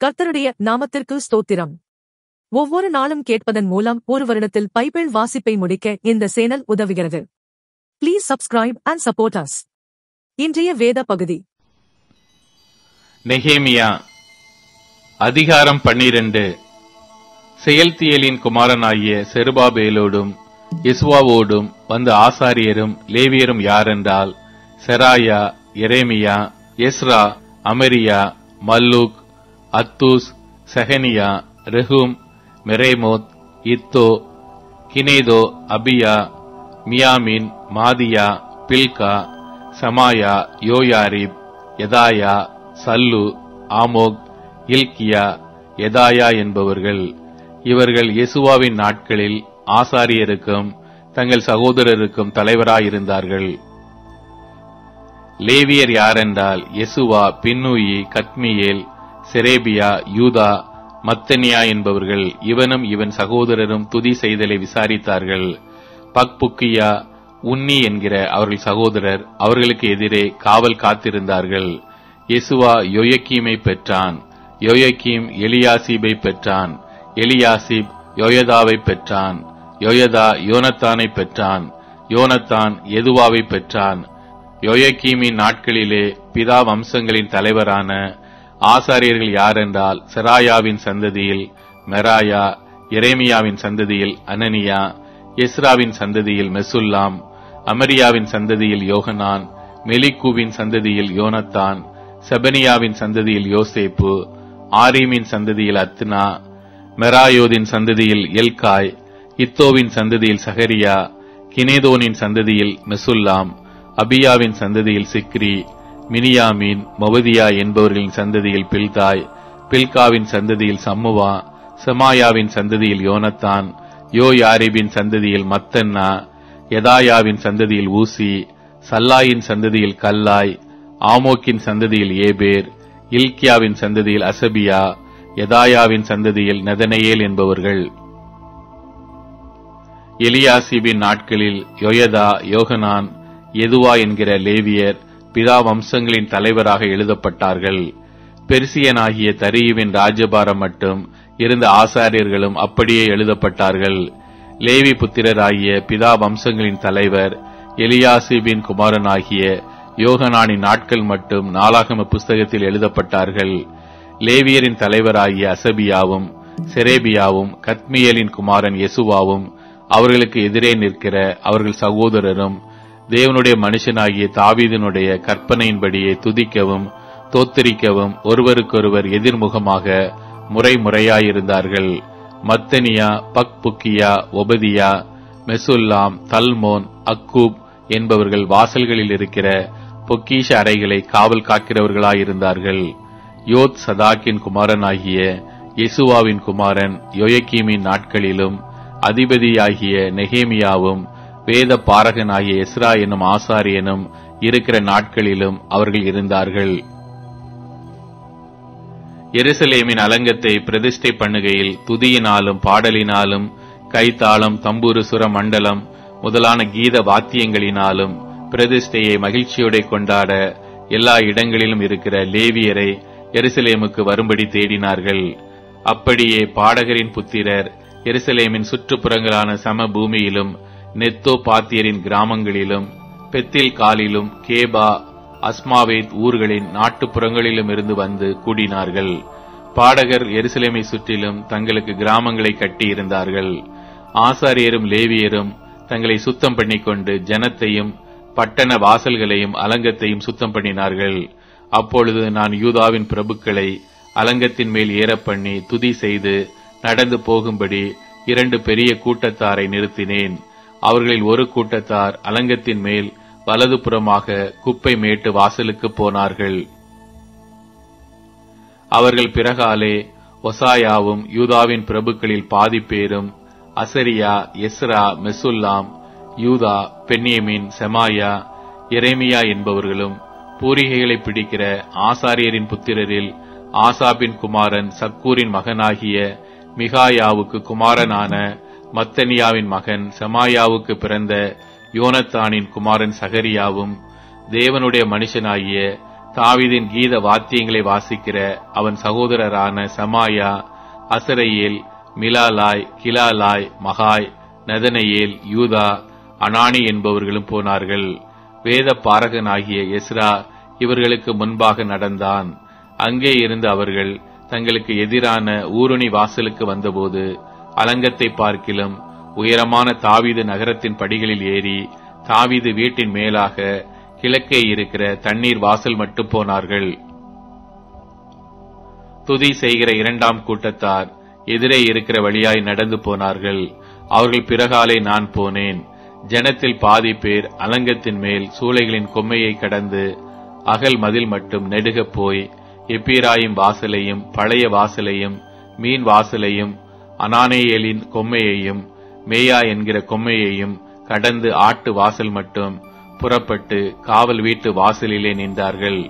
கர்த்தருடைய நாமத்திற்கு ஸ்தோத்திரம். ஒவ்வொரு நாளும் கேட்பதன் மூலம் ஒரு வருடத்தில் பைபிள் வாசிப்பை முடிக்க இந்த சேனல் உதவுகிறது. Please subscribe and support us. இன்றைய வேத பகுதி நெகேமியா அதிகாரம் 12. செயல்தியேலின் குமாரனாகிய செருபாபேலோடும் யெசுவாவோடும் வந்த ஆசாரியரும் லேவியரும் யாரென்றால், செராயா, எரேமியா, எஸ்ரா, அமரியா, மல்லூக், அத்தூஸ், செகனியா, ரெஹூம், மெரேமோத், இத்தோ, கினேதோ, அபியா, மியாமின், மாதியா, பில்கா, சமாயா, யோயாரிப், யதாயா, சல்லு, ஆமோக், இல்கியா, யதாயா என்பவர்கள். இவர்கள் யெசுவாவின் நாட்களில் ஆசாரியருக்கும் தங்கள் சகோதரருக்கும் தலைவராயிருந்தார்கள். லேவியர் யாரென்றால், யெசுவா, பின்னூயி, கத்மியேல், செரேபியா, யூதா, மத்தனியா என்பவர்கள். இவனும் இவன் சகோதரரும் துதி செய்தலை விசாரித்தார்கள். பக்புக்கியா, உன்னி என்கிற அவர்கள் சகோதரர் அவர்களுக்கு எதிரே காவல் காத்திருந்தார்கள். யெசுவா யோயக்கீமை பெற்றான். யோயக்கீம் எலியாசிபை பெற்றான். எலியாசிப் யோயதாவை பெற்றான். யோயதா யோனத்தானை பெற்றான். யோனத்தான் எதுவாவை பெற்றான். யோயக்கீமின் நாட்களிலே பிதா வம்சங்களின் தலைவரான ஆசாரியர்கள் யாரென்றால், செராயாவின் சந்ததியில் மெராயா, எரேமியாவின் சந்ததியில் அனனியா, எஸ்ராவின் சந்ததியில் மெசுல்லாம், அமரியாவின் சந்ததியில் யோகனான், மெலிக்கூவின் சந்ததியில் யோனத்தான், செபனியாவின் சந்ததியில் யோசேப்பு, ஆரீமின் சந்ததியில் அத்னா, மெராயோதின் சந்ததியில் எல்காய், இத்தோவின் சந்ததியில் சகரியா, கினேதோனின் சந்ததியில் மெசுல்லாம், அபியாவின் சந்ததியில் சிக்ரி, மினியாமின், மொவதியா என்பவர்களின் சந்ததியில் பில்காய், பில்காவின் சந்ததியில் சம்முவா, செமாயாவின் சந்ததியில் யோனத்தான், யோயாரிபின் சந்ததியில் மத்தன்னா, யதாயாவின் சந்ததியில் ஊசி, சல்லாயின் சந்ததியில் கல்லாய், ஆமோக்கின் சந்ததியில் ஏபேர், இல்கியாவின் சந்ததியில் அசபியா, யதாயாவின் சந்ததியில் நெதனேயேல் என்பவர்கள். எலியாசிபின் நாட்களில் யோயதா, யோகனான், எதுவா என்கிற லேவியர் பிதா வம்சங்களின் தலைவராக எழுதப்பட்டார்கள். பெர்சியனாகிய தரியுவின் ராஜ்யபாரம் மட்டும் இருந்த ஆசாரியர்களும் அப்படியே எழுதப்பட்டார்கள். லேவி புத்திரராகிய பிதா வம்சங்களின் தலைவர் எலியாசிபின் குமாரனாகிய யோகனானின் நாட்கள் மட்டும் நாளாகம புஸ்தகத்தில் எழுதப்பட்டார்கள். லேவியரின் தலைவராகிய அசபியாவும் செரேபியாவும் கத்மியேலின் குமாரன் யெசுவாவும் அவர்களுக்கு எதிரே நிற்கிற அவர்கள் சகோதரரும் தேவனுடைய மனுஷனாகிய தாவீதினுடைய கற்பனையின்படியே துதிக்கவும் தோத்தரிக்கவும் ஒருவருக்கொருவர் எதிர்முகமாக முறையாயிருந்தார்கள். மத்தனியா, பக்புக்கியா, ஒபதியா, மெசுல்லாம், தல்மோன், அக்கூப் என்பவர்கள் வாசல்களில் இருக்கிற பொக்கீஷ அறைகளை காவல் காக்கிறவர்களாயிருந்தார்கள். யோத் சதாக்கின் குமாரனாகிய யெசுவாவின் குமாரன் யோயக்கீமின் நாட்களிலும் அதிபதியாகிய நெகேமியாவும் வேத பாரகனாகிய எஸ்ரா என்னும் ஆசாரியனும் இருக்கிற நாட்களிலும் அவர்கள் இருந்தார்கள். எருசலேமின் அலங்கத்தை பிரதிஷ்டை பண்ணுகையில் துதியினாலும் பாடலினாலும் கைத்தாளம், தம்புரு, சுர மண்டலம் முதலான கீத வாத்தியங்களினாலும் பிரதிஷ்டையை மகிழ்ச்சியோட கொண்டாட எல்லா இடங்களிலும் இருக்கிற லேவியரை எருசலேமுக்கு வரும்படி தேடினார்கள். அப்படியே பாடகரின் புத்திரர் எருசலேமின் சுற்றுப்புறங்களான சம பூமியிலும் நெத்தோ பாத்தியரின் கிராமங்களிலும் பெத்தில் காலிலும் கேபா, அஸ்மாவேத் ஊர்களின் நாட்டுப்புறங்களிலும் இருந்து வந்து கூடினார்கள். பாடகர் எருசலேமை சுற்றிலும் தங்களுக்கு கிராமங்களை கட்டி இருந்தார்கள். ஆசாரியரும் லேவியரும் தங்களை சுத்தம் பண்ணிக்கொண்டு ஜனத்தையும் பட்டண வாசல்களையும் அலங்கத்தையும் சுத்தம் பண்ணினார்கள். அப்பொழுது நான் யூதாவின் பிரபுக்களை அலங்கத்தின் மேல் ஏறப்பண்ணி துதி செய்து நடந்து போகும்படி 2 பெரிய கூட்டத்தாரை நிறுத்தினேன். அவர்களில் ஒரு கூட்டத்தார் அலங்கத்தின் மேல் வலது புறமாக குப்பை மேட்டு வாசலுக்கு போனார்கள். அவர்கள் பிறகாலே ஒசாயாவும் யூதாவின் பிரபுக்களில் பாதி பேரும் அசரியா, எஸ்ரா, மெசுல்லாம், யூதா, பென்யமீன், செமாயா, எரேமியா என்பவர்களும் பூரிகைகளை பிடிக்கிற ஆசாரியரின் புத்திரரில் ஆசாபின் குமாரன் சக்கூரின் மகனாகிய மிகாயாவுக்கு குமாரனான மத்தனியாவின் மகன் செமாயாவுக்கு பிறந்த யோனத்தானின் குமாரன் சகரியாவும் தேவனுடைய மனுஷனாகிய தாவீதின் கீத வாத்தியங்களை வாசிக்கிற அவன் சகோதரரான செமாயா, அசரையேல், மிலாலாய், கிலாலாய், மகாய், நெதனெயேல், யூதா, அனானி என்பவர்களும் போனார்கள். வேத பாரகனாகிய எஸ்ரா இவர்களுக்கு முன்பாக நடந்தான். அங்கே இருந்து அவர்கள் தங்களுக்கு எதிரான ஊருணி வாசலுக்கு வந்தபோது அலங்கத்தை பார்க்கிலும் உயரமான தாவீது நகரத்தின் படிகளில் ஏறி தாவீது வீட்டின் மேலாக கிழக்கே இருக்கிற தண்ணீர் வாசல் மட்டும் போனார்கள். துதி செய்கிற இரண்டாம் கூட்டத்தார் எதிரே இருக்கிற வழியாய் நடந்து போனார்கள். அவர்கள் பிறகாலே நான் போனேன். ஜனத்தில் பாதி பேர் அலங்கத்தின் மேல் சூளைகளின் கொம்மையை கடந்து அகல் மதில் மட்டும் நெடுகப் போய் எப்பிராயிம் வாசலையும் பழைய வாசலையும் மீன் வாசலையும் அனானேயேலின் கொம்மையையும் மேயா என்கிற கொம்மையையும் கடந்து ஆட்டு வாசல் மட்டும் புறப்பட்டு காவல் வீட்டு வாசலிலே நின்றார்கள்.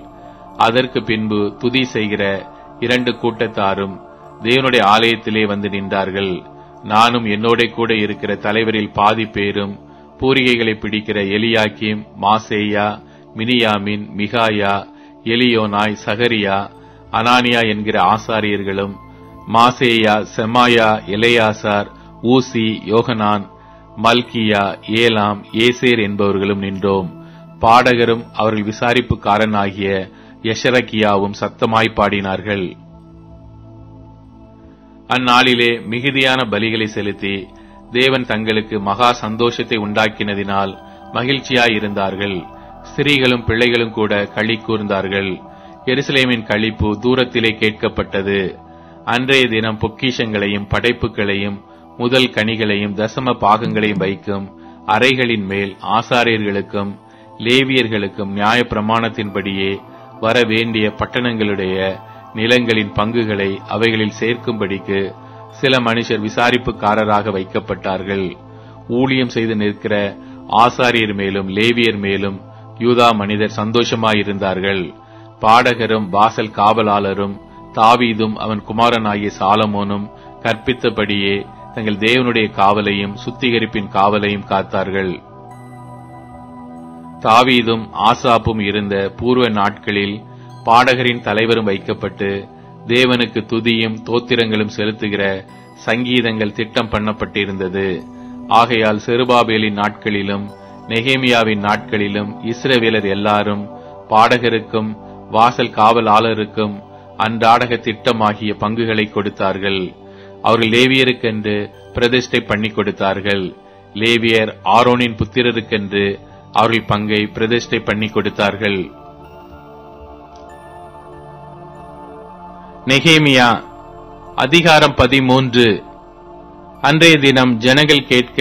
அதற்கு பின்பு துதி செய்கிற இரண்டு கூட்டத்தாரும் தேவனுடைய ஆலயத்திலே வந்து நின்றார்கள். நானும் என்னோட கூட இருக்கிற தலைவரில் பாதி பேரும் பூரிகைகளை பிடிக்கிற எலியாக்கிம், மாசேயா, மினியாமின், மிகாயா, எலியோனாய், சகரியா, அனானியா என்கிற ஆசாரியர்களும், மாசேயா, செமாயா, எலேயாசார், ஊசி, யோகனான், மல்கியா, ஏலாம், ஏசேர் என்பவர்களும் நின்றோம். பாடகரும் அவர்கள் விசாரிப்புக்காரனாகிய யெஷரகியாவும் சத்தமாய் பாடினார்கள். அந்நாளிலே மிகுதியான பலிகளை செலுத்தி தேவன் தங்களுக்கு மகா சந்தோஷத்தை உண்டாக்கினதினால் மகிழ்ச்சியாயிருந்தார்கள். ஸ்திரீகளும் பிள்ளைகளும் கூட களி கூர்ந்தார்கள். எருசலேமின் களிப்பு தூரத்திலே கேட்கப்பட்டது. அன்றைய தினம் பொக்கிஷங்களையும் படைப்புகளையும் முதல் கனிகளையும் தசம பாகங்களையும் வைக்கும் அறைகளின் மேல் ஆசாரியர்களுக்கும் லேவியர்களுக்கும் நியாய பிரமாணத்தின்படியே வர வேண்டிய பட்டணங்களுடைய நிலங்களின் பங்குகளை அவைகளில் சேர்க்கும்படிக்கு சில மனுஷர் விசாரிப்புக்காரராக வைக்கப்பட்டார்கள். ஊழியம் செய்து நிற்கிற ஆசாரியர் மேலும் லேவியர் மேலும் யூதா மனிதர் சந்தோஷமாயிருந்தார்கள். பாடகரும் வாசல் காவலாளரும் தாவீதும் அவன் குமாரனாகிய சாலமோனும் கற்பித்தபடியே தங்கள் தேவனுடைய காவலையும் சுத்திகரிப்பின் காவலையும் காத்தார்கள். தாவீதும் ஆசாப்பும் இருந்த பூர்வ நாட்களில் பாடகரின் தலைவரும் வைக்கப்பட்டு தேவனுக்கு துதியும் தோத்திரங்களும் செலுத்துகிற சங்கீதங்கள் திட்டம் பண்ணப்பட்டிருந்தது. ஆகையால் செருபாபேலின் நாட்களிலும் நெகேமியாவின் நாட்களிலும் இஸ்ரவேலர் எல்லாரும் பாடகருக்கும் வாசல் காவலாளருக்கும் அன்றாடக திட்டமாகிய பங்குகளை கொடுத்தார்கள். அவர்கள் லேவியருக்கென்று பிரதிஷ்டை பண்ணி கொடுத்தார்கள். லேவியர் ஆரோனின் புத்திரருக்கென்று அவர்கள் பங்கை பிரதிஷ்டை பண்ணி கொடுத்தார்கள். நெகேமியா அதிகாரம் 13. அன்றைய தினம் ஜனங்கள் கேட்க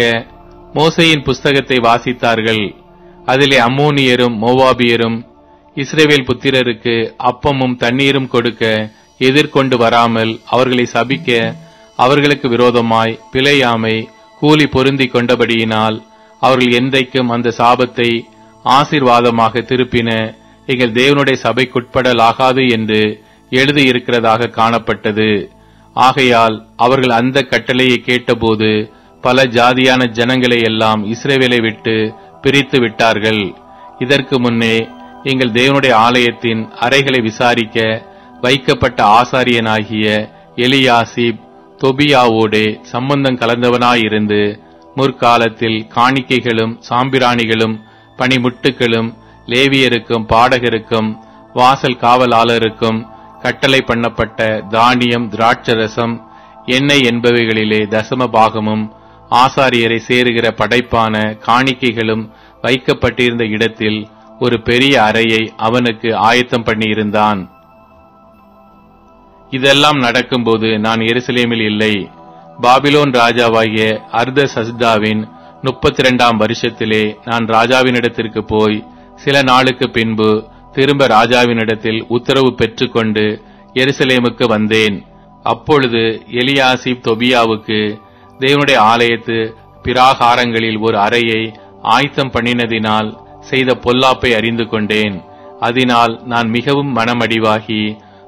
மோசேயின் புஸ்தகத்தை வாசித்தார்கள். அதிலே அம்மோனியரும் மோவாபியரும் இஸ்ரவேல் புத்திரருக்கு அப்பமும் தண்ணீரும் கொடுக்க எதிர்கொண்டு வராமல் அவர்களை சபிக்க அவர்களுக்கு விரோதமாய் பிழையாமை கூலி பொருந்தி கொண்டபடியினால் அவர்கள் என்றைக்கும் அந்த சாபத்தை ஆசீர்வாதமாக திருப்பின எங்கள் தேவனுடைய சபைக்குட்படலாகாது என்று எழுதியிருக்கிறதாக காணப்பட்டது. ஆகையால் அவர்கள் அந்த கட்டளையை கேட்டபோது பல ஜாதியான ஜனங்களை எல்லாம் இஸ்ரவேலை விட்டு பிரித்து விட்டார்கள். இதற்கு முன்னே எங்கள் தேவனுடைய ஆலயத்தின் அறைகளை விசாரிக்க வைக்கப்பட்ட ஆசாரியனாகிய எலியாசிப் தொபியாவோடே சம்பந்தம் கலந்தவனாயிருந்து முற்காலத்தில் காணிக்கைகளும் சாம்பிராணிகளும் பணிமுட்டுகளும் லேவியருக்கும் பாடகருக்கும் வாசல் காவலாளருக்கும் கட்டளை பண்ணப்பட்ட தானியம், திராட்சரசம், எண்ணெய் என்பவைகளிலே தசம பாகமும் ஆசாரியரை சேருகிற படைப்பான காணிக்கைகளும் வைக்கப்பட்டிருந்த இடத்தில் ஒரு பெரிய அறையை அவனுக்கு ஆயத்தம் பண்ணியிருந்தான். இதெல்லாம் நடக்கும்போது நான் எருசலேமில் இல்லை. பாபிலோன் ராஜாவாகிய அர்தசஸ்தாவின் 32ஆம் வருஷத்திலே நான் ராஜாவினிடத்திற்கு போய் சில நாளுக்கு பின்பு திரும்ப ராஜாவினிடத்தில் உத்தரவு பெற்றுக்கொண்டு எருசலேமுக்கு வந்தேன். அப்பொழுது எலியாசிப் தொபியாவுக்கு தேவனுடைய ஆலயத்து பிராகாரங்களில் ஒரு அறையை ஆயத்தம் பண்ணினதினால் செய்த பொல்லாப்பை அறிந்து கொண்டேன். அதனால் நான் மிகவும் மனமடிவாகி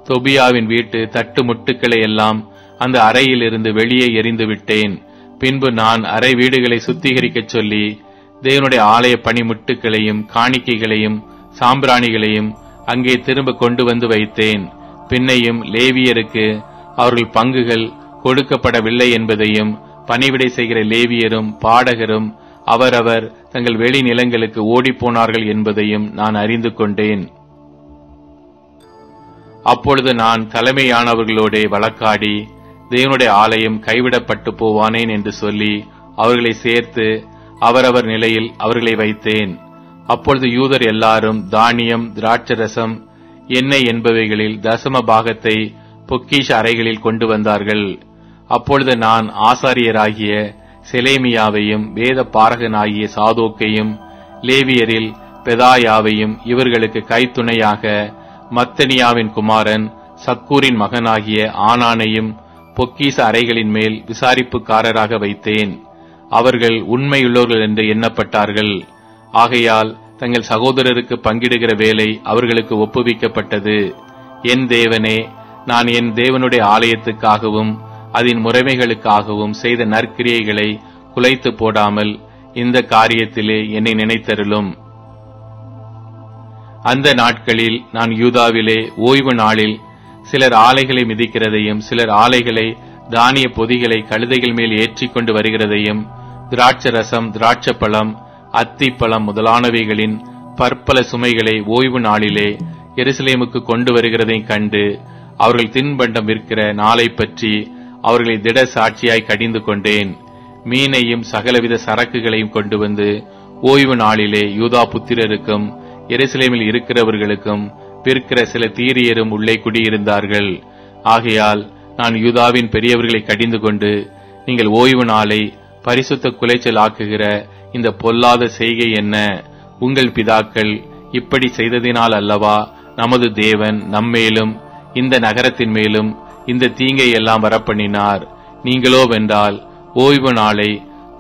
தொபியாவின் வீட்டு தட்டு முட்டுக்களை எல்லாம் அந்த அறையிலிருந்து வெளியே எறிந்து விட்டேன். பின்பு நான் அறை வீடுகளை சுத்திகரிக்கச் சொல்லி தேவனுடைய ஆலய பணிமுட்டுகளையும் காணிக்கைகளையும் சாம்பிராணிகளையும் அங்கே திரும்ப கொண்டு வந்து வைத்தேன். பின்னையும் லேவியருக்கு அவர்கள் பங்குகள் கொடுக்கப்படவில்லை என்பதையும், பணிவிடை செய்கிற லேவியரும் பாடகரும் அவரவர் தங்கள் வெளி நிலங்களுக்கு ஓடிப்போனார்கள் என்பதையும் நான் அறிந்து கொண்டேன். அப்பொழுது நான் தலைமையானவர்களோட வழக்காடி, தேவனுடைய ஆலயம் கைவிடப்பட்டு போவானேன் என்று சொல்லி அவர்களை சேர்த்து அவரவர் நிலையில் அவர்களை வைத்தேன். அப்பொழுது யூதர் எல்லாரும் தானியம், திராட்சரசம், எண்ணெய் என்பவைகளில் தசம பாகத்தை பொக்கிஷ அறைகளில் கொண்டு வந்தார்கள். அப்பொழுது நான் ஆசாரியராகிய செலேமியாவையும் வேத பாரகனாகிய சாதோக்கையும் லேவியரில் பெதாயாவையும் இவர்களுக்கு கைத்துணையாக மத்தனியாவின் குமாரன் சக்கூரின் மகனாகிய ஆனானையும் பொக்கிஷ அறைகளின் மேல் விசாரிப்புக்காரராக வைத்தேன். அவர்கள் உண்மையுள்ளவர்கள் என்று எண்ணப்பட்டார்கள். ஆகையால் தங்கள் சகோதரருக்கு பங்கிடுகிற வேலை அவர்களுக்கு ஒப்புவிக்கப்பட்டது. என் தேவனே, நான் என் தேவனுடைய ஆலயத்துக்காகவும் அதன் முறைமைகளுக்காகவும் செய்த நற்கிரியைகளை குலைத்து போடாமல் இந்த காரியத்திலே என்னை நினைத்தருளும். அந்த நாட்களில் நான் யூதாவிலே ஓய்வு நாளில் சிலர் ஆலைகளை மிதிக்கிறதையும், சிலர் ஆலைகளை தானிய பொதிகளை கழுதைகள் மேல் ஏற்றிக்கொண்டு வருகிறதையும், திராட்சரசம், திராட்சப்பழம், அத்திப்பழம் முதலானவைகளின் பற்பல சுமைகளை ஓய்வு நாளிலே எருசலேமுக்கு கொண்டு வருகிறதையும் கண்டு, அவர்கள் தின்பண்டம் விற்கிற நாளை பற்றி அவர்களை திட சாட்சியாய் கடிந்து கொண்டேன். மீனையும் சகலவித சரக்குகளையும் கொண்டு வந்து ஓய்வு நாளிலே யூதா புத்திரருக்கும் எருசலேமில் இருக்கிறவர்களுக்கும் விற்கிற சில தீரியரும் உள்ளே குடியிருந்தார்கள். ஆகையால் நான் யூதாவின் பெரியவர்களை கடிந்து கொண்டு, நீங்கள் ஓய்வு நாளை பரிசுத்த குலைச்சல் ஆக்குகிற இந்த பொல்லாத செய்கை என்ன? உங்கள் பிதாக்கள் இப்படி செய்ததினால் அல்லவா நமது தேவன் நம்மேலும் இந்த நகரத்தின் மேலும் இந்த தீங்கை எல்லாம் வரப்பண்ணினார். நீங்களோ வென்றால் ஓய்வு நாளை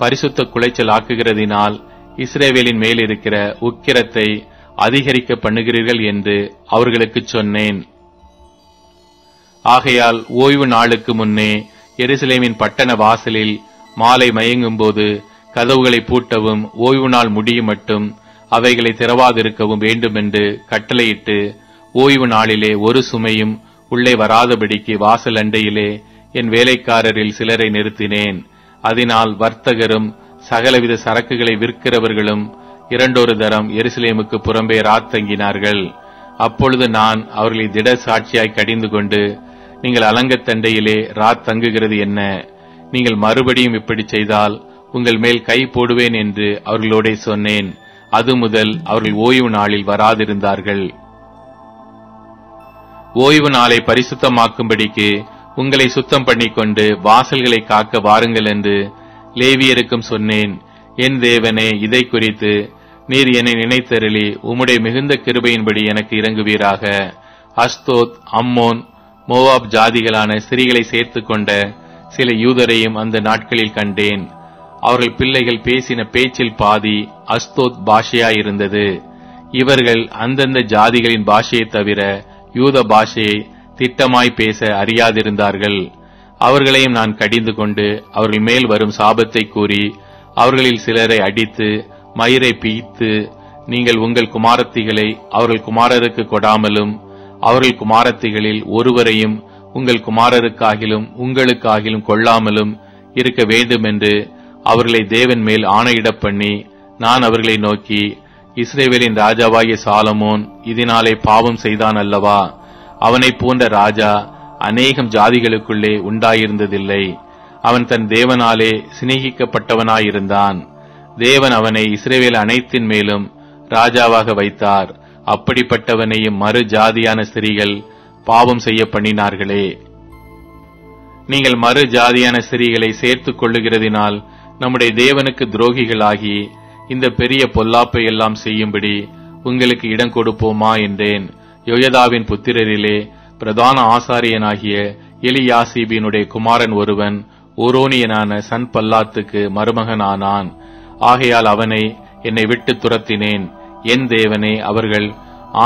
பரிசுத்த குலைச்சல் ஆக்குகிறதினால் இஸ்ரவேலின் மேல் இருக்கிற உக்கிரத்தை அதிகரிக்க பண்ணுகிறீர்கள் என்று அவர்களுக்கு சொன்னேன். ஆகையால் ஓய்வு நாளுக்கு முன்னே எருசலேமின் பட்டண வாசலில் மாலை மயங்கும் போது கதவுகளை பூட்டவும், ஓய்வு நாள் முடியும் மட்டும் அவைகளை திறவாதிருக்கவும் வேண்டுமென்று கட்டளையிட்டு, ஓய்வு நாளிலே ஒரு சுமையும் உள்ளே வராதபடிக்கு வாசல் அண்டையிலே என் வேலைக்காரரில் சிலரை நிறுத்தினேன். அதனால் வர்த்தகரும் சகலவித சரக்குகளை விற்கிறவர்களும் இரண்டொரு தரம் எருசலேமுக்கு புறம்பே ராத்தங்கினார்கள். அப்பொழுது நான் அவர்களை திட சாட்சியாய் கடிந்து கொண்டு, நீங்கள் அலங்கத்தண்டையிலே ராத்தங்குகிறது என்ன? நீங்கள் மறுபடியும் இப்படி செய்தால் உங்கள் மேல் கை போடுவேன் என்று அவர்களோட சொன்னேன். அது முதல் அவர்கள் ஓய்வு நாளில் வராதிருந்தார்கள். ஓய்வு நாளை பரிசுத்தமாக்கும்படிக்கு உங்களை சுத்தம் பண்ணிக்கொண்டு வாசல்களை காக்க வாருங்கள் என்று லேவியருக்கும் சொன்னேன். என் தேவனே, இதை குறித்து நீர் என்னை நினைத்தருளி உம்முடைய மிகுந்த கிருபையின்படி எனக்கு இறங்குவீராக. அஸ்தோத், அம்மோன், மோவாப் ஜாதிகளான ஸ்திரீகளை சேர்த்து கொண்ட சில யூதரையும் அந்த நாட்களில் கண்டேன். அவர்கள் பிள்ளைகள் பேசின பேச்சில் பாதி அஸ்தோத் பாஷையாயிருந்தது. இவர்கள் அந்தந்த ஜாதிகளின் பாஷையை தவிர யூத பாஷையை திட்டமாய் பேச அறியாதிருந்தார்கள். அவர்களையும் நான் கடிந்து கொண்டு அவர்கள் மேல் வரும் சாபத்தை கூறி அவர்களில் சிலரை அடித்து மயிரை பீய்த்து, நீங்கள் உங்கள் குமாரத்திகளை அவர்கள் குமாரருக்கு கொடாமலும் அவர்கள் குமாரத்திகளில் ஒருவரையும் உங்கள் குமாரருக்காகிலும் உங்களுக்காகிலும் கொள்ளாமலும் இருக்க வேண்டும் என்று அவர்களை தேவன் மேல் ஆணையிடப் பண்ணி, நான் அவர்களை நோக்கி, இஸ்ரவேலின் ராஜாவாகிய சாலமோன் இதனாலே பாவம் செய்தான் அல்லவா? அவனைப் போன்ற ராஜா அநேகம் ஜாதிகளுக்குள்ளே உண்டாயிருந்ததில்லை. அவன் தன் தேவனாலே சிநேகிக்கப்பட்டவனாயிருந்தான். தேவன் அவனை இஸ்ரவேல் அனைத்தின் மேலும் ராஜாவாக வைத்தார். அப்படிப்பட்டவனையும் மறு ஜாதியான ஸ்திரீகள் பாவம் செய்ய பண்ணினார்களே. நீங்கள் மறு ஜாதியான ஸ்திரீகளை சேர்த்துக் கொள்ளுகிறதினால் நம்முடைய தேவனுக்கு துரோகிகளாகி இந்த பெரிய பொல்லாப்பை எல்லாம் செய்யும்படி உங்களுக்கு இடம் கொடுப்போமா என்றேன். யோயதாவின் புத்திரரிலே பிரதான ஆசாரியனாகிய எலியாசிபினுடைய குமாரன் ஒருவன் ஓரோனியனான சன்பல்லாத்துக்கு மருமகனானான். ஆகையால் அவனை என்னை விட்டு துரத்தினேன். என் தேவனே, அவர்கள்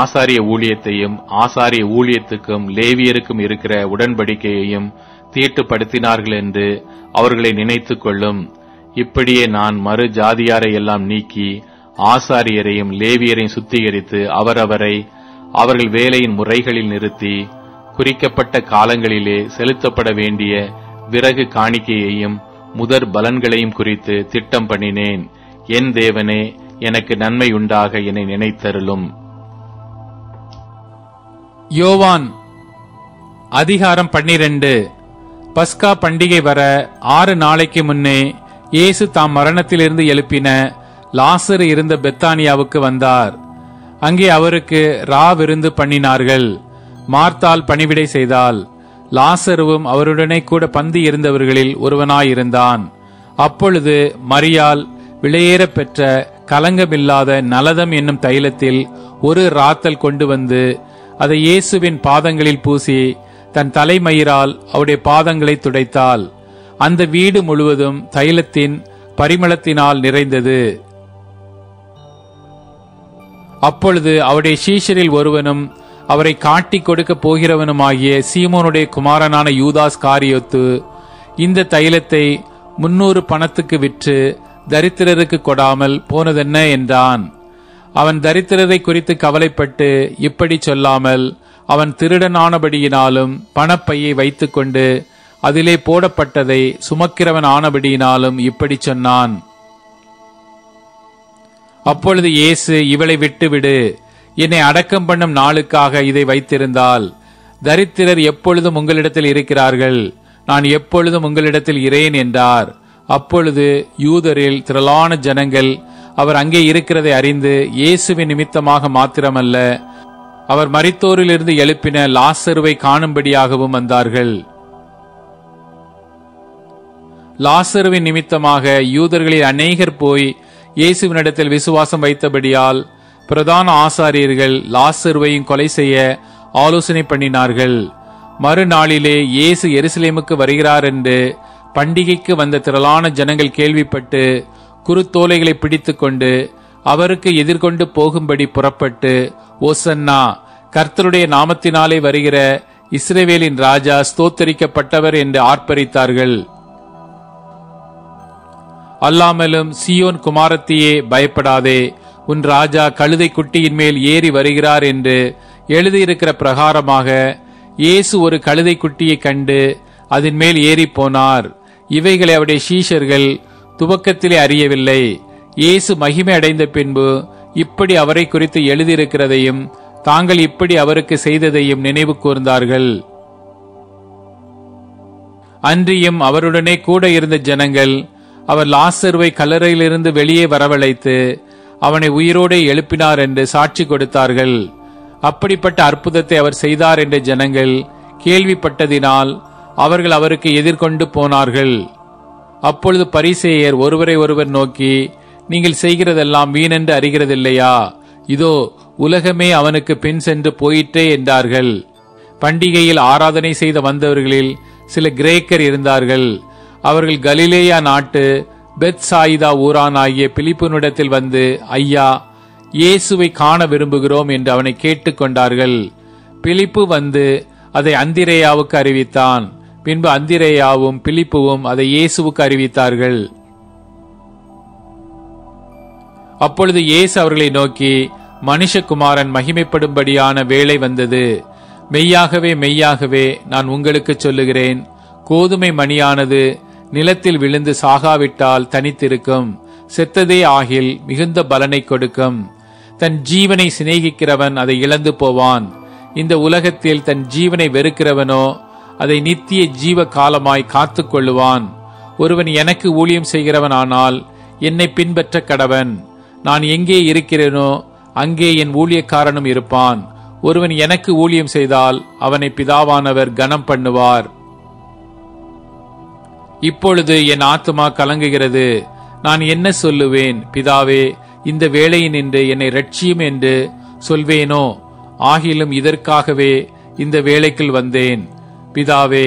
ஆசாரிய ஊழியத்தையும் ஆசாரிய ஊழியத்துக்கும் லேவியருக்கும் இருக்கிற உடன்படிக்கையையும் தீட்டுப்படுத்தினார்கள் என்று அவர்களை நினைத்துக் கொள்ளும். இப்படியே நான் மறு ஜாதியாரை எல்லாம் நீக்கி ஆசாரியரையும் லேவியரையும் சுத்திகரித்து அவரவரை அவர்கள் வேலையின் முறைகளில் நிறுத்தி, குறிக்கப்பட்ட காலங்களிலே செலுத்தப்பட வேண்டிய விறகு காணிக்கையையும் முதற் பலன்களையும் குறித்து திட்டம் பண்ணினேன். என் தேவனே, எனக்கு நன்மை உண்டாக என்னை நினைத்தருளும். யோவான் அதிகாரம் 12. பஸ்கா பண்டிகை வர 6 நாளைக்கு முன்னே இயேசு தாம் மரணத்திலிருந்து எழுப்பின லாசரு இருந்த பெத்தானியாவுக்கு வந்தார். அங்கே அவருக்கு விருந்து பண்ணினார்கள். மார்த்தாள் பணிவிடை செய்தாள். லாசருவும் அவருடனே கூட பந்தி இருந்தவர்களில் ஒருவனாயிருந்தான். அப்பொழுது மரியாள் விலையேற பெற்ற கலங்கமில்லாத நலதம் என்னும் தைலத்தில் ஒரு ராத்தல் கொண்டு வந்து அதை இயேசுவின் பாதங்களில் பூசி தன் தலைமயிரால் அவருடைய பாதங்களை துடைத்தாள். அந்த வீடு முழுவதும் தைலத்தின் பரிமளத்தினால் நிறைந்தது. அப்பொழுது அவருடைய சீஷரில் ஒருவனும் அவரை காட்டிக் கொடுக்க போகிறவனுமாகிய சீமோனுடைய குமாரனான யூதாஸ் காரியோத்து இந்த தைலத்தை 300 பணத்துக்கு விற்று தரித்திரருக்கு கொடாமல் போனதென்ன என்றான். அவன் தரித்திரரை குறித்து கவலைப்பட்டு இப்படி சொல்லாமல், அவன் திருடனானபடியினாலும் பணப்பையை வைத்துக்கொண்டு அதிலே போடப்பட்டதை சுமக்கிறவன் ஆனபடியினாலும் இப்படி சொன்னான். அப்பொழுது இயேசு, இவளை விட்டுவிடு, என்னை அடக்கம் பண்ணும் நாளுக்காக இதை வைத்திருந்தால். தரித்திரர் எப்பொழுதும் உங்களிடத்தில் இருக்கிறார்கள், நான் எப்பொழுதும் உங்களிடத்தில் இரேன் என்றார். அப்பொழுது யூதரில் திரளான ஜனங்கள் அவர் அங்கே இருக்கிறதை அறிந்து இயேசுவின் நிமித்தமாக மாத்திரமல்ல, அவர் மரித்தோரிலிருந்து எழுப்பின லாசருவை காணும்படியாகவும் வந்தார்கள். லாசருவின் நிமித்தமாக யூதர்களில் அநேகர் போய் இயேசுவினிடத்தில் விசுவாசம் வைத்தபடியால் பிரதான ஆசாரியர்கள் லாசருவையும் கொலை செய்ய ஆலோசனை பண்ணினார்கள். மறுநாளிலே இயேசு எருசலேமுக்கு வருகிறார் என்று பண்டிகைக்கு வந்த திரளான ஜனங்கள் கேள்விப்பட்டு குருத்தோலைகளை பிடித்து கொண்டு அவருக்கு எதிர்கொண்டு போகும்படி புறப்பட்டு, ஓசன்னா, கர்த்தருடைய நாமத்தினாலே வருகிற இஸ்ரவேலின் ராஜா ஸ்தோத்தரிக்கப்பட்டவர் என்று ஆர்ப்பரித்தார்கள். அல்லாமலும், சீயோன் குமாரத்தியே, பயப்படாதே, உன் ராஜா கழுதை குட்டியின் மேல் ஏறி வருகிறார் என்று எழுதியிருக்கிற பிரகாரமாக இயேசு ஒரு கழுதை குட்டியை கண்டு அதன் மேல் ஏறி போனார். இவைகளை அவருடைய சீஷர்கள் துவக்கத்திலே அறியவில்லை. இயேசு மகிமை அடைந்த பின்பு இப்படி அவரை குறித்து எழுதியிருக்கிறதையும் தாங்கள் இப்படி அவருக்கு செய்ததையும் நினைவு கூர்ந்தார்கள். அன்றியும் அவருடனே கூட இருந்த ஜனங்கள் அவர் லாசருவை கல்லறையிலிருந்து வெளியே வரவழைத்து அவனை உயிரோடு எழுப்பினார் என்று சாட்சி கொடுத்தார்கள். அப்படிப்பட்ட அற்புதத்தை அவர் செய்தார் என்ற ஜனங்கள் கேள்விப்பட்டதினால் அவர்கள் அவருக்கு எதிர்கொண்டு போனார்கள். அப்பொழுது பரிசேயர் ஒருவரை ஒருவர் நோக்கி, நீங்கள் செய்கிறதெல்லாம் வீணென்று அறிகிறதில்லையா? இதோ உலகமே அவனுக்கு பின் சென்று போயிற்றே என்றார்கள். பண்டிகையில் ஆராதனை செய்த வந்தவர்களில் சில கிரேக்கர் இருந்தார்கள். அவர்கள் கலிலேயா நாட்டு பெத்சாயிதா ஊரானாகிய பிலிப்புனிடத்தில் வந்து, ஐயா, இயேசுவை காண விரும்புகிறோம் என்று அவனை கேட்டுக்கொண்டார்கள். பிலிப்பு வந்து அதை அந்திரேயாவுக்கு அறிவித்தான். பின்பு அந்திரேயாவும் பிலிப்புவும் அதை இயேசுவுக்கு அறிவித்தார்கள். அப்பொழுது இயேசு அவர்களை நோக்கி, மனுஷகுமாரன் மகிமைப்படும்படியான வேளை வந்தது. மெய்யாகவே மெய்யாகவே நான் உங்களுக்கு சொல்லுகிறேன், கோதுமை மணியானது நிலத்தில் விழுந்து சாகாவிட்டால் தனித்திருக்கும், செத்ததே ஆகில் மிகுந்த பலனை கொடுக்கும். தன் ஜீவனை சிநேகிக்கிறவன் அதை இழந்து போவான். இந்த உலகத்தில் தன் ஜீவனை வெறுக்கிறவனோ அதை நித்திய ஜீவ காலமாய் காத்து கொள்ளுவான். ஒருவன் எனக்கு ஊழியம் செய்கிறவன் ஆனால் என்னை பின்பற்ற கடவன். நான் எங்கே இருக்கிறேனோ அங்கே என் ஊழியக்காரனும் இருப்பான். ஒருவன் எனக்கு ஊழியம் செய்தால் அவனை பிதாவானவர் கனம் பண்ணுவார். இப்பொழுது என் ஆத்துமா கலங்குகிறது. நான் என்ன சொல்லுவேன்? பிதாவே, இந்த வேளையினின்று என்னை இரட்சியும் என்று சொல்வேனோ? ஆகிலும் இதற்காகவே இந்த வேளைக்குள் வந்தேன். பிதாவே,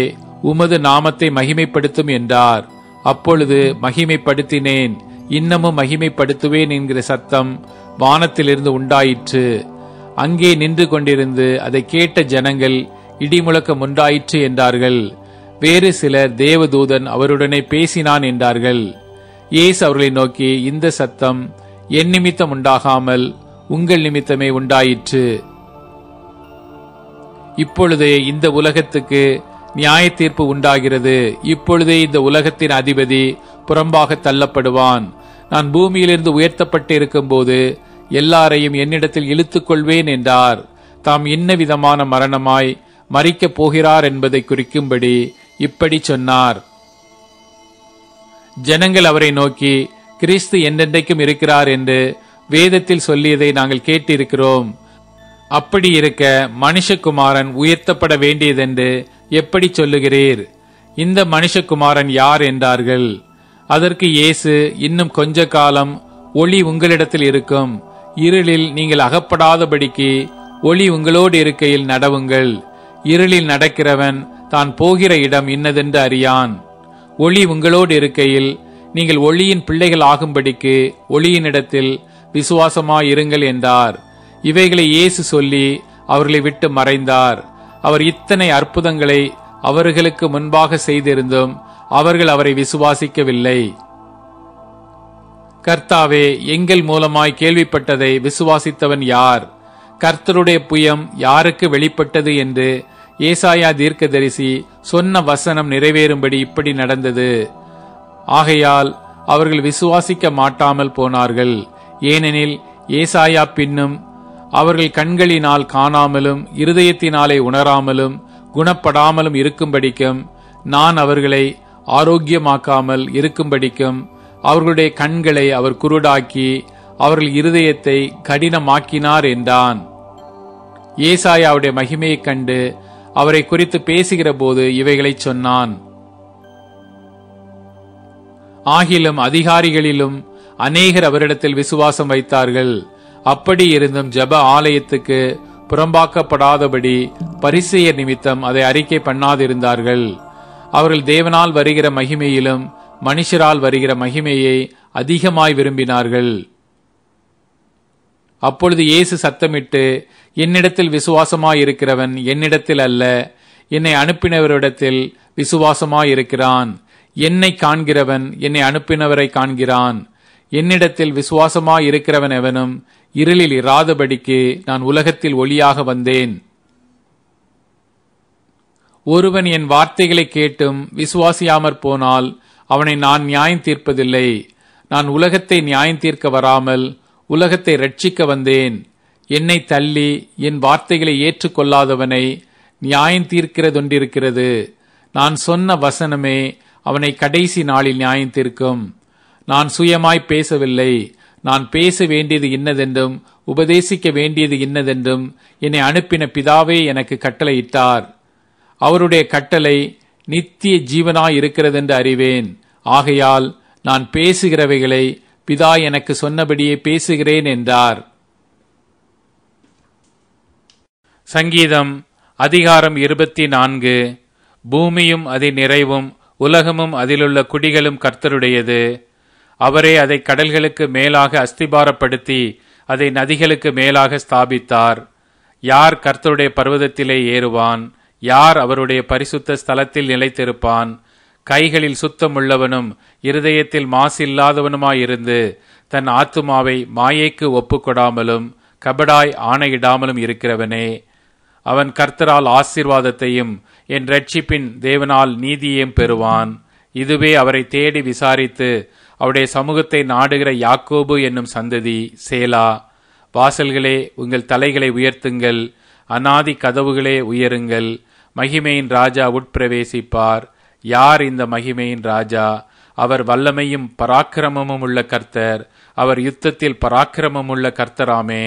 உமது நாமத்தை மகிமைப்படுத்தும் என்றார். அப்பொழுது மகிமைப்படுத்தினேன், இன்னமும் மகிமைப்படுத்துவேன் என்கிற சத்தம் வானத்திலிருந்து உண்டாயிற்று. அங்கே நின்று கொண்டிருந்து அதை கேட்ட ஜனங்கள் இடிமுழக்கம் உண்டாயிற்று என்றார்கள். வேறு சிலர் தேவதூதன் அவருடனே பேசினான் என்றார்கள். இயேசு அவர்களை நோக்கி, இந்த சத்தம் என் நிமித்தம் உண்டாகாமல் உங்கள் நிமித்தமே உண்டாயிற்று. இப்பொழுதே இந்த உலகத்துக்கு நியாய தீர்ப்பு உண்டாகிறது. இப்பொழுதே இந்த உலகத்தின் அதிபதி புறம்பாக தள்ளப்படுவான். நான் பூமியிலிருந்து உயர்த்தப்பட்டு இருக்கும் போது எல்லாரையும் என்னிடத்தில் இழுத்துக் கொள்வேன் என்றார். தாம் என்ன விதமான மரணமாய் மரிக்கப் போகிறார் என்பதை குறிக்கும்படி இப்படி சொன்னார். ஜனங்கள் அவரை நோக்கி, கிறிஸ்து என்றென்றைக்கும் இருக்கிறார் என்று வேதத்தில் சொல்லியதை நாங்கள் கேட்டிருக்கிறோம். அப்படி இருக்க மனுஷகுமாரன் உயர்த்தப்பட வேண்டியதென்று எப்படி சொல்லுகிறீர்? இந்த மனுஷகுமாரன் யார் என்றார்கள். அதற்கு இயேசு, இன்னும் கொஞ்ச காலம் ஒளி உங்களிடத்தில் இருக்கும். இருளில் நீங்கள் அகப்படாதபடிக்கு ஒளி உங்களோடு இருக்கையில் நடவுங்கள். இருளில் நடக்கிறவன் தான் போகிற இடம் இன்னதென்று அறியான். ஒளி உங்களோடு இருக்கையில் நீங்கள் ஒளியின் பிள்ளைகள் ஆகும்படிக்கு ஒளியினிடத்தில் விசுவாசமாயிருங்கள் என்றார். இவைகளை இயேசு சொல்லி அவர்களை விட்டு மறைந்தார். அவர் இத்தனை அற்புதங்களை அவர்களுக்கு முன்பாக செய்திருந்தும் அவர்கள் அவரை விசுவாசிக்கவில்லை. கர்த்தாவே, எங்கள் மூலமாய் கேள்விப்பட்டதை விசுவாசித்தவன் யார்? கர்த்தருடைய புயம் யாருக்கு வெளிப்பட்டது என்று ஏசாயா தீர்க்கதரிசி சொன்ன வசனம் நிறைவேறும்படி இப்படி நடந்தது. ஆகையால் அவர்கள் விசுவாசிக்க மாட்டாமல் போனார்கள். ஏனெனில் ஏசாயா பின்னும் அவர்கள் கண்களினால் காணாமலும் இருதயத்தினாலே உணராமலும் குணப்படாமலும் இருக்கும்படிக்கும், நான் அவர்களை ஆரோக்கியமாக்காமல் இருக்கும்படிக்கும் அவர்களுடைய கண்களை அவர் குருடாக்கி அவர்கள் இருதயத்தை கடினமாக்கினார் என்றான். ஏசாயாவுடைய மகிமையைக் கண்டு அவரை குறித்து பேசுகிற போது இவைகளை சொன்னான். ஆகிலும் அதிகாரிகளிலும் அநேகர் அவரிடத்தில் விசுவாசம் வைத்தார்கள். அப்படி இருந்தும் ஜெப ஆலயத்துக்கு புறம்பாக்கப்படாதபடி பரிசேயர் நிமித்தம் அதை அறிக்கை பண்ணாதிருந்தார்கள். அவர்கள் தேவனால் வருகிற மகிமையிலும் மனுஷரால் வருகிற மகிமையை அதிகமாய் விரும்பினார்கள். அப்பொழுது இயேசு சத்தமிட்டு, என்னிடத்தில் விசுவாசமாயிருக்கிறவன் என்னிடத்தில் அல்ல, என்னை அனுப்பினவரிடத்தில் விசுவாசமாயிருக்கிறான். என்னை காண்கிறவன் என்னை அனுப்பினவரை காண்கிறான். என்னிடத்தில் விசுவாசமாயிருக்கிறவன் எவனும் இருளில் இராதபடிக்கு நான் உலகத்தில் ஒளியாக வந்தேன். ஒருவன் என் வார்த்தைகளை கேட்டும் விசுவாசியாமற் போனால் அவனை நான் நியாயம் தீர்ப்பதில்லை. நான் உலகத்தை நியாயம் தீர்க்க வராமல் உலகத்தை ரட்சிக்க வந்தேன். என்னை தள்ளி என் வார்த்தைகளை ஏற்றுக்கொள்ளாதவனை நியாயம் தீர்க்கிறதொன்றிருக்கிறது. நான் சொன்ன வசனமே அவனை கடைசி நாளில் நியாயம் தீர்க்கும். நான் சுயமாய் பேசவில்லை. நான் பேச வேண்டியது இன்னதென்றும் உபதேசிக்க வேண்டியது இன்னதென்றும் என்னை அனுப்பின பிதாவே எனக்கு கட்டளையிட்டார். அவருடைய கட்டளை நித்திய ஜீவனாய் இருக்கிறதென்று அறிவேன். ஆகையால் நான் பேசுகிறவைகளை பிதா எனக்கு சொன்னபடியே பேசுகிறேன் என்றார். சங்கீதம் அதிகாரம் 24. பூமியும் அதன் நிறைவும் உலகமும் அதிலுள்ள குடிகளும் கர்த்தருடையது. அவரே அதை கடல்களுக்கு மேலாக அஸ்திபாரப்படுத்தி அதை நதிகளுக்கு மேலாக ஸ்தாபித்தார். யார் கர்த்தருடைய பர்வதத்திலே ஏறுவான்? யார் அவருடைய பரிசுத்த ஸ்தலத்தில் நிலைத்திருப்பான்? கைகளில் சுத்தமுள்ளவனும் இருதயத்தில் மாசு இல்லாதவனுமாயிருந்து தன் ஆத்துமாவை மாயைக்கு ஒப்புக்கொடாமலும் கபடாய் ஆணையிடாமலும் இருக்கிறவனே. அவன் கர்த்தரால் ஆசீர்வாதத்தையும் என் இரட்சிப்பின் தேவனால் நீதியையும் பெறுவான். இதுவே அவரை தேடி விசாரித்து அவருடைய சமூகத்தை நாடுகிற யாக்கோபு என்னும் சந்ததி. சேலா. வாசல்களே, உங்கள் தலைகளை உயர்த்துங்கள். அநாதி கதவுகளே உயருங்கள். மகிமையின் ராஜா உட்பிரவேசிப்பார். யார் இந்த மகிமையின் ராஜா? அவர் வல்லமையும் பராக்கிரமமும் உள்ள கர்த்தர். அவர் யுத்தத்தில் பராக்கிரமமுள்ள கர்த்தராமே.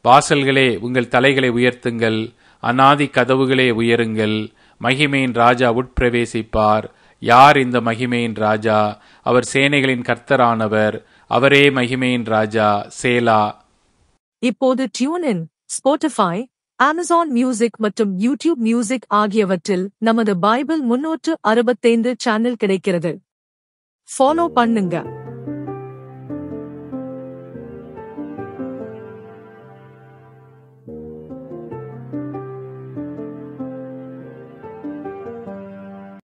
வாசல்களே, உங்கள் தலைகளை உயர்த்துங்கள். அநாதி கதவுகளே உயருங்கள். மகிமையின் ராஜா உட்பிரவேசிப்பார். யார் இந்த மகிமையின் ராஜா? அவர் சேனைகளின் கர்த்தரானவர். அவரே மகிமையின் ராஜா. சேலா. இப்போது டியூன், ஸ்பாட்டிஃபை, அமேசான் மியூசிக் மற்றும் யூடியூப் மியூசிக் ஆகியவற்றில் நமது பைபிள் 365 சேனல் கிடைக்கிறது. ஃபாலோ பண்ணுங்க.